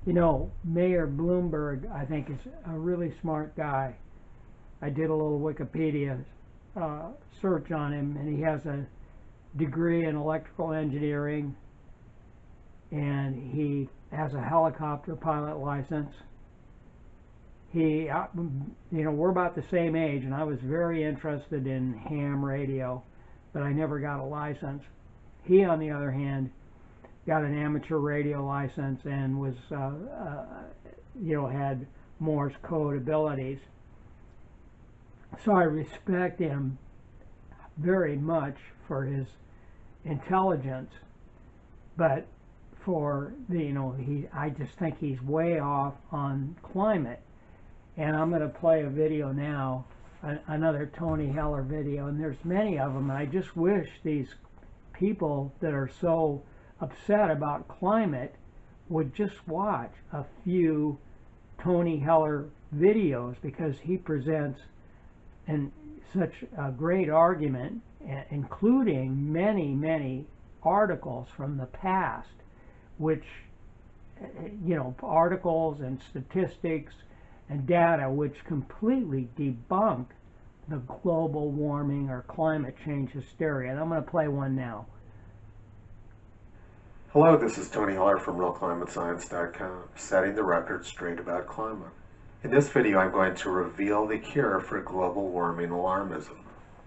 You know, Mayor Bloomberg, I think, is a really smart guy. I did a little Wikipedia search on him, and he has a degree in electrical engineering, and he has a helicopter pilot license. We're about the same age, and I was very interested in ham radio, but I never got a license. He, on the other hand, got an amateur radio license and was, had Morse code abilities. So I respect him very much for his intelligence, but I just think he's way off on climate. And I'm going to play a video now, another Tony Heller video, and there's many of them. And I just wish these people that are so upset about climate would just watch a few Tony Heller videos, because he presents such a great argument, including many articles from the past, which, articles and statistics and data which completely debunk the global warming or climate change hysteria. And I'm going to play one now. Hello, this is Tony Heller from RealClimateScience.com, setting the record straight about climate. In this video, I'm going to reveal the cure for global warming alarmism.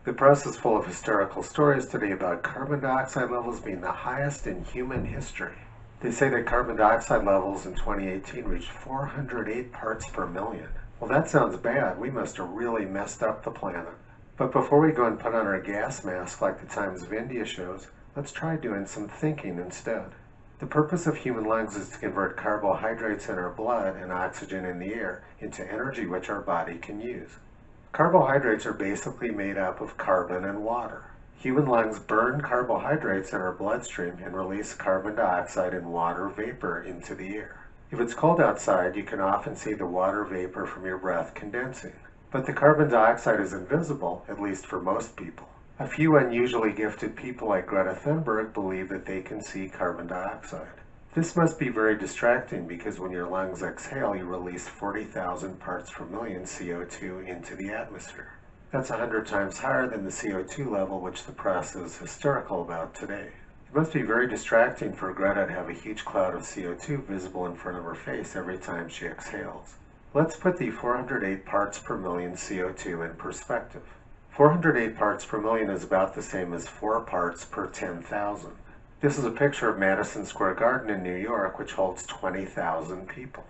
The press is full of hysterical stories today about carbon dioxide levels being the highest in human history. They say that carbon dioxide levels in 2018 reached 408 parts per million. Well, that sounds bad. We must have really messed up the planet. But before we go and put on our gas mask like the Times of India shows, let's try doing some thinking instead. The purpose of human lungs is to convert carbohydrates in our blood and oxygen in the air into energy which our body can use. Carbohydrates are basically made up of carbon and water. Human lungs burn carbohydrates in our bloodstream and release carbon dioxide and water vapor into the air. If it's cold outside, you can often see the water vapor from your breath condensing. But the carbon dioxide is invisible, at least for most people. A few unusually gifted people like Greta Thunberg believe that they can see carbon dioxide. This must be very distracting, because when your lungs exhale, you release 40,000 parts per million CO2 into the atmosphere. That's 100 times higher than the CO2 level which the press is hysterical about today. It must be very distracting for Greta to have a huge cloud of CO2 visible in front of her face every time she exhales. Let's put the 408 parts per million CO2 in perspective. 408 parts per million is about the same as 4 parts per 10,000. This is a picture of Madison Square Garden in New York, which holds 20,000 people.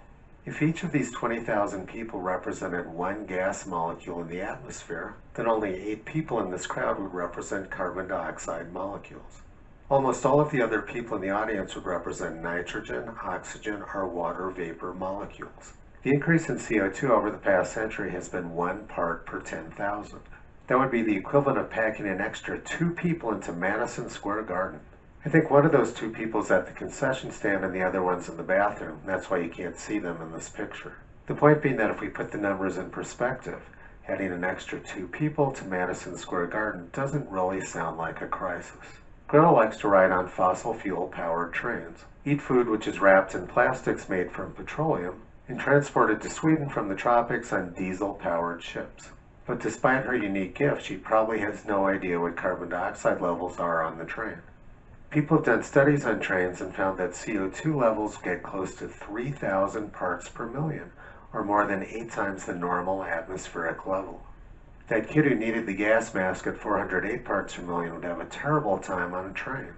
If each of these 20,000 people represented one gas molecule in the atmosphere, then only 8 people in this crowd would represent carbon dioxide molecules. Almost all of the other people in the audience would represent nitrogen, oxygen, or water vapor molecules. The increase in CO2 over the past century has been 1 part per 10,000. That would be the equivalent of packing an extra 2 people into Madison Square Garden. I think one of those 2 people is at the concession stand and the other one's in the bathroom. That's why you can't see them in this picture. The point being that if we put the numbers in perspective, adding an extra 2 people to Madison Square Garden doesn't really sound like a crisis. Greta likes to ride on fossil fuel powered trains, eat food which is wrapped in plastics made from petroleum, and transported to Sweden from the tropics on diesel powered ships. But despite her unique gift, she probably has no idea what carbon dioxide levels are on the train. People have done studies on trains and found that CO2 levels get close to 3,000 parts per million, or more than 8 times the normal atmospheric level. That kid who needed the gas mask at 408 parts per million would have a terrible time on a train.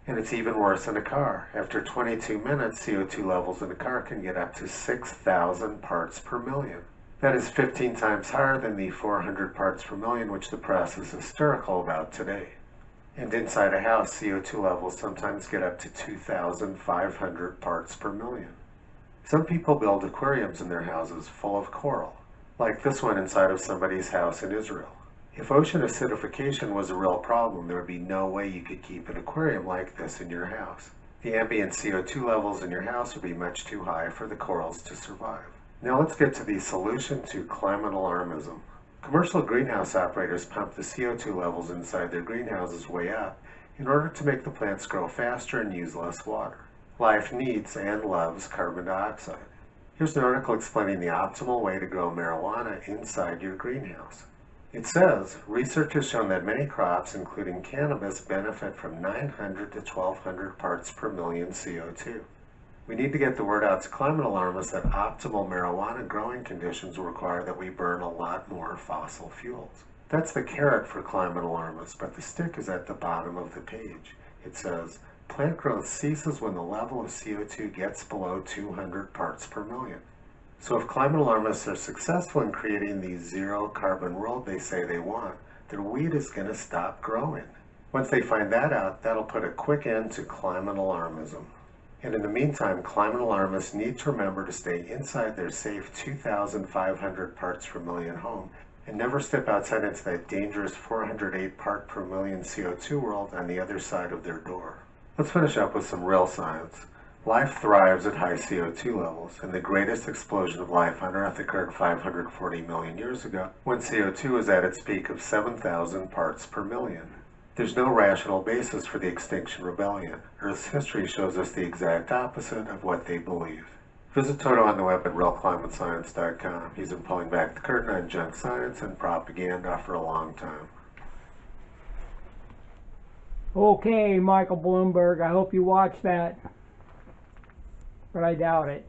And it's even worse in a car. After 22 minutes, CO2 levels in a car can get up to 6,000 parts per million. That is 15 times higher than the 400 parts per million which the press is hysterical about today. And inside a house, CO2 levels sometimes get up to 2,500 parts per million. Some people build aquariums in their houses full of coral, like this one inside of somebody's house in Israel. If ocean acidification was a real problem, there would be no way you could keep an aquarium like this in your house. The ambient CO2 levels in your house would be much too high for the corals to survive. Now let's get to the solution to climate alarmism. Commercial greenhouse operators pump the CO2 levels inside their greenhouses way up in order to make the plants grow faster and use less water. Life needs and loves carbon dioxide. Here's an article explaining the optimal way to grow marijuana inside your greenhouse. It says, research has shown that many crops, including cannabis, benefit from 900 to 1200 parts per million CO2. We need to get the word out to climate alarmists that optimal marijuana growing conditions require that we burn a lot more fossil fuels. That's the carrot for climate alarmists, but the stick is at the bottom of the page. It says, plant growth ceases when the level of CO2 gets below 200 parts per million. So if climate alarmists are successful in creating the zero carbon world they say they want, their weed is going to stop growing. Once they find that out, that'll put a quick end to climate alarmism. And in the meantime, climate alarmists need to remember to stay inside their safe 2,500 parts per million home and never step outside into that dangerous 408 part per million CO2 world on the other side of their door. Let's finish up with some real science. Life thrives at high CO2 levels, and the greatest explosion of life on Earth occurred 540 million years ago, when CO2 was at its peak of 7,000 parts per million. There's no rational basis for the Extinction Rebellion. Earth's history shows us the exact opposite of what they believe. Visit Toto on the web at realclimatescience.com. He's been pulling back the curtain on junk science and propaganda for a long time. Okay, Michael Bloomberg, I hope you watched that, but I doubt it.